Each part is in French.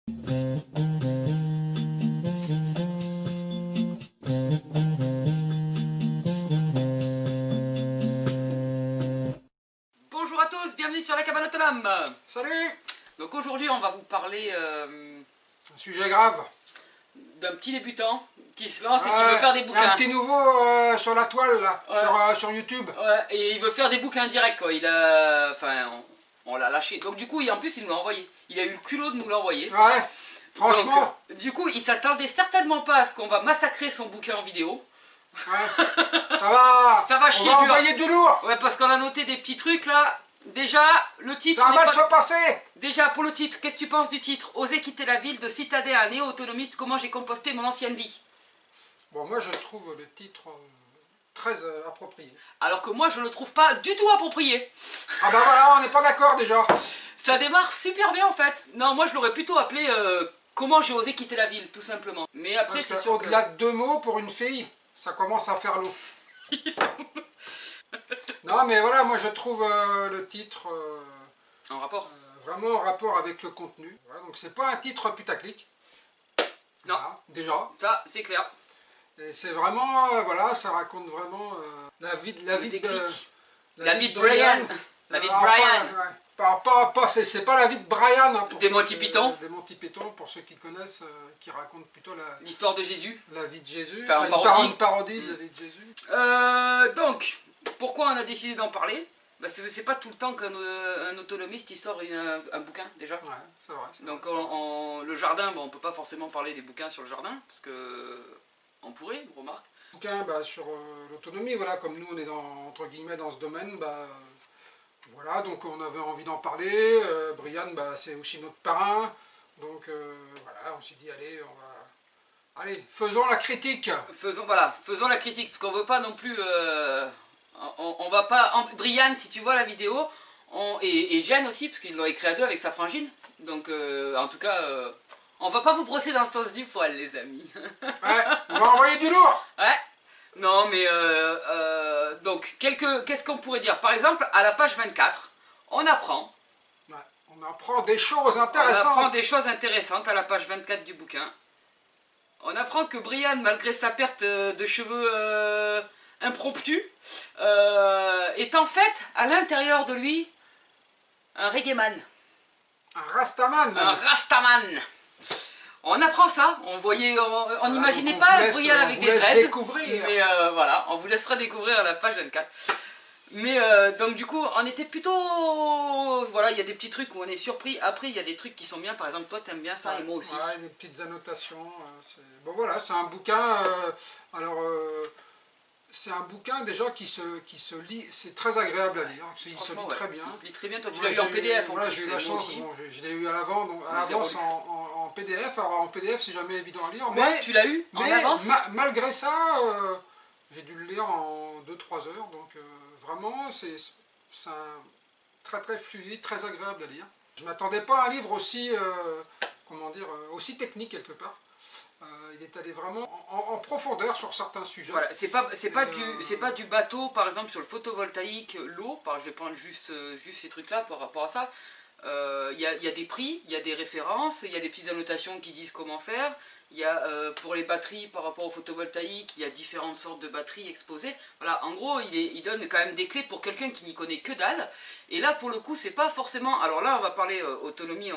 Bonjour à tous, bienvenue sur la cabane autonome. Salut. Donc aujourd'hui on va vous parler Un sujet grave. d'un petit débutant qui se lance et qui veut faire des bouquins. Un petit nouveau sur la toile là, sur YouTube. Ouais, et il veut faire des bouquins directs quoi. Il a... Enfin, on l'a lâché. Donc du coup, en plus il nous l'a envoyé. Il a eu le culot de nous l'envoyer. Ouais, franchement. Donc, du coup, il s'attendait certainement pas à ce qu'on va massacrer son bouquin en vidéo. Ouais, ça va. Ça va chier on va dur. envoyer du lourd. Ouais, parce qu'on a noté des petits trucs là. Déjà, le titre... Ça va mal se passer. Déjà, pour le titre, qu'est-ce que tu penses du titre? Oser quitter la ville, de citadin à néo-autonomiste, comment j'ai composté mon ancienne vie. Bon, moi je trouve le titre très approprié. Alors que moi, je le trouve pas du tout approprié. Ah bah voilà, on n'est pas d'accord déjà. Ça démarre super bien en fait. Non, moi je l'aurais plutôt appelé comment j'ai osé quitter la ville, tout simplement. Mais après, Parce c'est sûr qu'au-delà de 2 mots pour une fille, ça commence à faire long. Non mais voilà, moi je trouve le titre en rapport. vraiment en rapport avec le contenu. Voilà, donc c'est pas un titre putaclic. Non. Voilà, déjà. Ça, c'est clair. Et c'est vraiment, voilà, ça raconte vraiment la vie de La vie de Brian. La vie de Brian. C'est pas la vie de Brian. Hein, des Monty Python. Des Monty Python, pour ceux qui connaissent, qui racontent plutôt l'histoire de Jésus. la vie de Jésus. Enfin, Une parodie de la vie de Jésus. Donc, pourquoi on a décidé d'en parler? Parce que c'est pas tout le temps qu'un autonomiste il sort un bouquin déjà. Ouais, c'est vrai. Donc le jardin, bon, on peut pas forcément parler des bouquins sur le jardin, parce que on pourrait, remarque. Bouquin sur l'autonomie, voilà, comme nous on est dans, entre guillemets dans ce domaine, voilà, donc on avait envie d'en parler. Brian, c'est aussi notre parrain, donc voilà, on s'est dit allez, faisons la critique. Faisons la critique, parce qu'on veut pas non plus, on va pas, Brian, si tu vois la vidéo, et Jeanne aussi, parce qu'ils l'ont écrit à deux avec sa frangine, donc en tout cas, on va pas vous brosser dans le sens du poil les amis. Ouais, on va envoyer du lourd. Ouais. Non mais donc qu'est-ce qu'on pourrait dire? Par exemple à la page 24, on apprend. Ouais, on apprend des choses intéressantes. On apprend des choses intéressantes à la page 24 du bouquin. On apprend que Brian, malgré sa perte de cheveux impromptue, est en fait à l'intérieur de lui un reggaeman. Un rastaman. Un rastaman. On apprend ça, on n'imaginait pas Brian avec des dreads, découvrir. Mais voilà, on vous laissera découvrir à la page 24. Mais donc du coup, on était plutôt... Voilà, il y a des petits trucs où on est surpris. Après, il y a des trucs qui sont bien. Par exemple, toi, t'aimes bien ça et moi aussi. Ouais, des petites annotations. Bon voilà, c'est un bouquin... c'est un bouquin déjà qui se lit, c'est très agréable à lire, il se lit très bien. Il se lit très bien, toi tu l'as eu en PDF. Voilà, j'ai eu la chance, je l'ai eu à l'avance en PDF, alors en PDF c'est jamais évident à lire. Mais tu l'as eu en avance malgré ça, j'ai dû le lire en 2-3 heures, donc vraiment c'est très très fluide, très agréable à lire. Je ne m'attendais pas à un livre aussi, comment dire, aussi technique quelque part. Il est allé vraiment en profondeur sur certains sujets. Voilà, c'est pas du bateau, par exemple sur le photovoltaïque, l'eau, je vais prendre juste ces trucs-là par rapport à ça. Il y a des prix, il y a des références, il y a des petites annotations qui disent comment faire. Il y a pour les batteries par rapport au photovoltaïque, il y a différentes sortes de batteries exposées. Voilà, en gros, il donne quand même des clés pour quelqu'un qui n'y connaît que dalle. Et là, pour le coup, c'est pas forcément... Alors là, on va parler autonomie,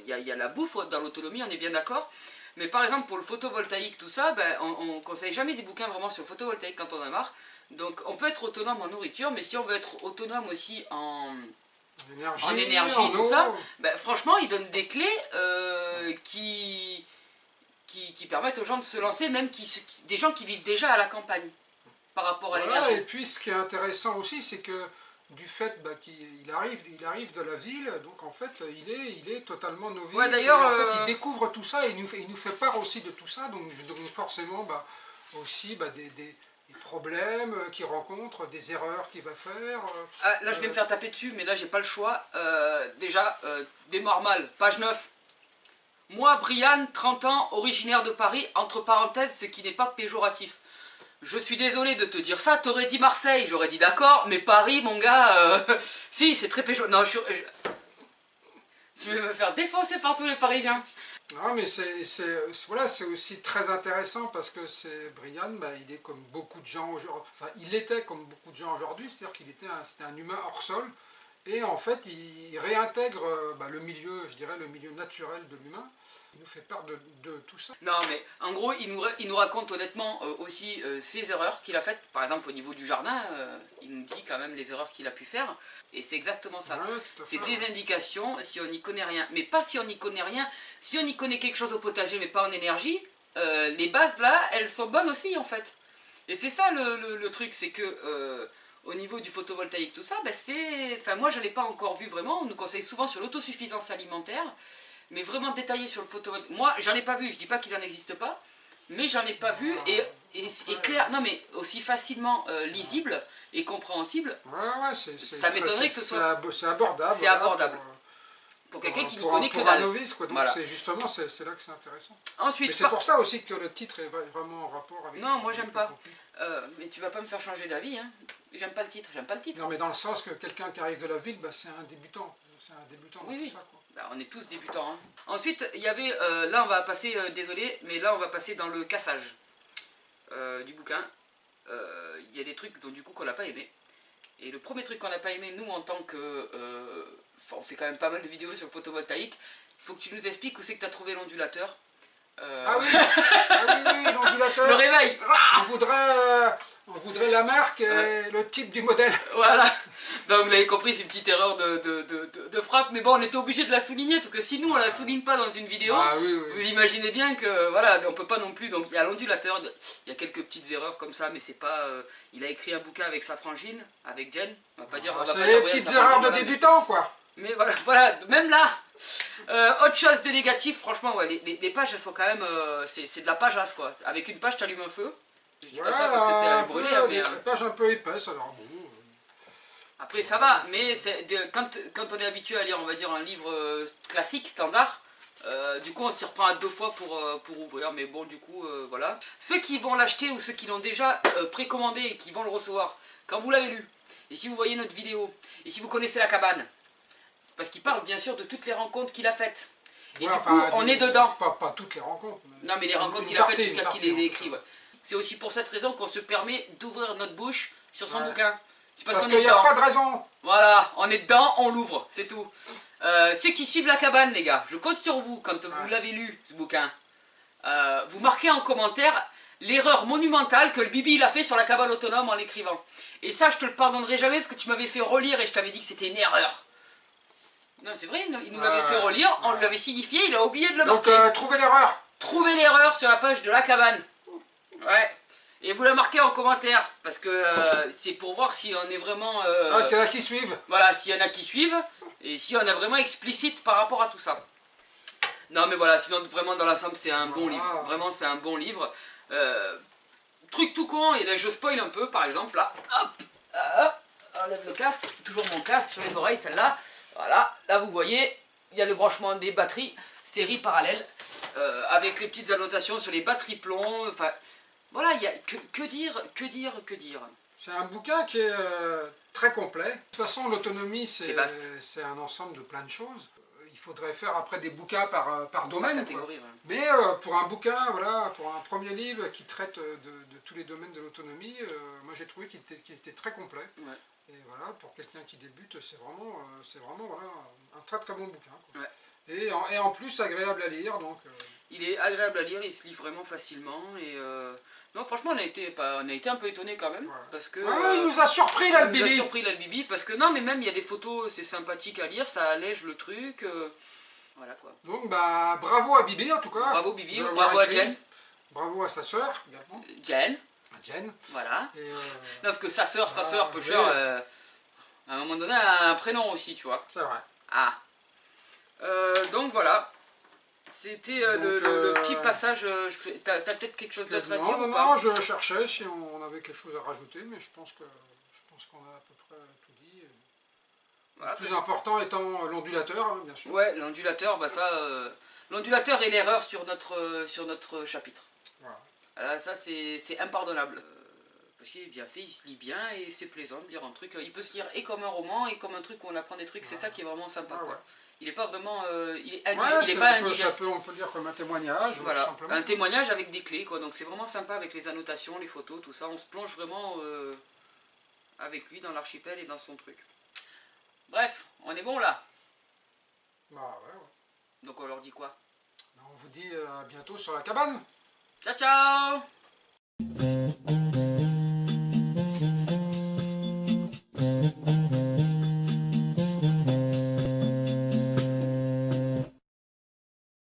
il y a la bouffe dans l'autonomie, on est bien d'accord. Mais par exemple, pour le photovoltaïque, tout ça, on ne conseille jamais des bouquins vraiment sur le photovoltaïque quand on a marre. Donc on peut être autonome en nourriture, mais si on veut être autonome aussi en énergie, tout ça, franchement, il donne des clés qui permettent aux gens de se lancer, même des gens qui vivent déjà à la campagne, par rapport à l'énergie. Et puis ce qui est intéressant aussi, c'est que du fait qu'il arrive de la ville, donc en fait il est totalement novice. Ouais, d'ailleurs, en fait il découvre tout ça et il nous fait part aussi de tout ça, donc forcément aussi des problèmes qu'il rencontre, des erreurs qu'il va faire. Là je vais me faire taper dessus, mais là j'ai pas le choix. Déjà, démarre mal, page 9. Moi, Brian, 30 ans, originaire de Paris, entre parenthèses, ce qui n'est pas péjoratif. Je suis désolé de te dire ça, t'aurais dit Marseille, j'aurais dit d'accord, mais Paris, mon gars, si, c'est très péjoratif. Non, je vais me faire défoncer par tous les Parisiens. Non, mais voilà, c'est aussi très intéressant parce que Brian, bah, il est comme beaucoup de gens aujourd'hui, enfin il était comme beaucoup de gens aujourd'hui, c'est-à-dire c'était un humain hors sol, et en fait il réintègre bah, le milieu, je dirais le milieu naturel de l'humain. Il nous fait part de tout ça. Non, mais en gros, il nous raconte honnêtement aussi ses erreurs qu'il a faites. Par exemple, au niveau du jardin, il nous dit quand même les erreurs qu'il a pu faire. Et c'est exactement ça. Ouais, tout à C'est fait, des ouais. indications si on n'y connaît rien. Mais pas si on n'y connaît rien. Si on y connaît quelque chose au potager, mais pas en énergie, les bases là, elles sont bonnes aussi en fait. Et c'est ça le truc, c'est que au niveau du photovoltaïque, tout ça, ben c'est. Enfin, moi je ne l'ai pas encore vu vraiment. On nous conseille souvent sur l'autosuffisance alimentaire. Mais vraiment détaillé sur le photovoltaïque. Moi, j'en ai pas vu, je dis pas qu'il n'en existe pas, mais j'en ai pas vu et clair, non mais aussi facilement lisible et compréhensible. Ouais, Ça m'étonnerait que ce soit. c'est abordable. C'est Voilà, abordable. Pour quelqu'un qui n'y connaît que pour un dalle. novice, quoi. Donc Voilà. justement, c'est là que c'est intéressant. Ensuite, Mais c'est pour ça aussi que le titre est vraiment en rapport avec... non, moi j'aime le pas. contenu. Mais tu vas pas me faire changer d'avis, hein. J'aime pas le titre, j'aime pas le titre. Non, mais dans le sens que quelqu'un qui arrive de la ville, bah, c'est un débutant. C'est un débutant dans Oui, tout oui. ça, quoi. Bah, on est tous débutants. Hein. Ensuite, il y avait, là on va passer, désolé, mais là on va passer dans le cassage du bouquin. Il y a des trucs dont, du coup qu'on n'a pas aimé. Et le premier truc qu'on n'a pas aimé, nous en tant que... on fait quand même pas mal de vidéos sur le photovoltaïque. Il faut que tu nous expliques où c'est que tu as trouvé l'ondulateur. Ah oui, ah oui, l'ondulateur. Le réveil. On voudrait la marque et le type du modèle. Voilà. Donc vous l'avez compris, c'est une petite erreur de frappe. Mais bon, on était obligé de la souligner parce que si nous on la souligne pas dans une vidéo, Ah oui, oui. vous imaginez bien que voilà, on peut pas non plus. Donc il y a l'ondulateur, il y a quelques petites erreurs comme ça, mais c'est pas. Il a écrit un bouquin avec sa frangine, avec Jen. On va pas dire. C'est les petites erreurs de débutants, quoi. Mais voilà, voilà, même là. Autre chose de négatif, franchement, ouais, les pages elles sont quand même. C'est de la pageasse quoi. Avec une page, t'allumes un feu. Je dis pas ça parce que c'est à brûler, hein, mais. Des pages un peu épaisses, alors bon. Après ça va, mais quand on est habitué à lire, on va dire, un livre classique, standard, du coup on s'y reprend à 2 fois pour ouvrir, mais bon du coup voilà. Ceux qui vont l'acheter ou ceux qui l'ont déjà précommandé et qui vont le recevoir, quand vous l'avez lu, et si vous voyez notre vidéo, et si vous connaissez la cabane, parce qu'il parle bien sûr de toutes les rencontres qu'il a faites, et Ouais, du coup on est dedans. Pas toutes les rencontres. Non mais les rencontres qu'il a faites jusqu'à ce qu'il les ait écrits, ouais. C'est aussi pour cette raison qu'on se permet d'ouvrir notre bouche sur son bouquin. C'est parce qu'on qu'il est n'y a dedans. pas de raison. Voilà, on est dedans, on l'ouvre, c'est tout. Ceux qui suivent la cabane, les gars, je compte sur vous, quand vous l'avez lu, ce bouquin, vous marquez en commentaire l'erreur monumentale que le Bibi il a fait sur la cabane autonome en l'écrivant. Et ça, je te le pardonnerai jamais parce que tu m'avais fait relire et je t'avais dit que c'était une erreur. Non, c'est vrai, il nous l'avait fait relire, on lui avait signifié, il a oublié de le marquer. Donc, trouvez l'erreur. Trouvez l'erreur sur la page de la cabane. Ouais. Et vous la marquez en commentaire, parce que c'est pour voir si on est vraiment... c'est là qui suivent. Voilà, s'il y en a qui suivent, et si on est vraiment explicite par rapport à tout ça. Non mais voilà, sinon vraiment dans l'ensemble c'est un bon livre. Vraiment c'est un bon livre. Truc tout con, et là je spoil un peu par exemple, là, hop, enlève le casque, toujours mon casque sur les oreilles, celle-là. Voilà, là vous voyez, il y a le branchement des batteries, série parallèle, avec les petites annotations sur les batteries plomb, enfin... Voilà, il y a que dire. C'est un bouquin qui est très complet. De toute façon, l'autonomie, c'est un ensemble de plein de choses. Il faudrait faire après des bouquins par domaine. Catégorie, ouais. Mais pour un bouquin, voilà, pour un premier livre qui traite de tous les domaines de l'autonomie, moi j'ai trouvé qu'il était très complet. Ouais. Et voilà, pour quelqu'un qui débute, c'est vraiment voilà, un très très bon bouquin, quoi. Ouais. Et en plus agréable à lire. Donc, il est agréable à lire, il se lit vraiment facilement. Et non, franchement, on a été un peu étonnés quand même. Ouais. Parce que, il nous a surpris là, le Bibi. Il nous a surpris là, le Bibi. Parce que non, mais même il y a des photos, c'est sympathique à lire, ça allège le truc. Voilà quoi. Donc, bah, bravo à Bibi en tout cas. Bravo Bibi, bravo à Jen. Bravo à sa sœur également. Jen. Jen. Voilà. Et non, parce que sa sœur, Pusher, à un moment donné, a un prénom aussi, tu vois. C'est vrai. Ah. Donc voilà. C'était le petit passage. T'as peut-être quelque chose d'autre à dire ou pas? Non, je cherchais si on avait quelque chose à rajouter, mais je pense qu'on a à peu près tout dit. Voilà, le plus important étant l'ondulateur, hein, bien sûr. Ouais, l'ondulateur, bah ça, l'ondulateur est l'erreur sur notre chapitre. Voilà. Ça, c'est impardonnable. Parce qu'il est bien fait, il se lit bien et c'est plaisant de lire un truc. Il peut se lire et comme un roman et comme un truc où on apprend des trucs. C'est ça qui est vraiment sympa, quoi. il est pas vraiment, il est, Ouais, il est pas on indigeste. peut dire comme un témoignage, Voilà, tout simplement. un témoignage avec des clés, quoi. Donc c'est vraiment sympa avec les annotations, les photos, tout ça. On se plonge vraiment avec lui dans l'archipel et dans son truc. Bref, on est bon là. Bah ouais, ouais. Donc on leur dit quoi? On vous dit à bientôt sur la cabane. Ciao ciao!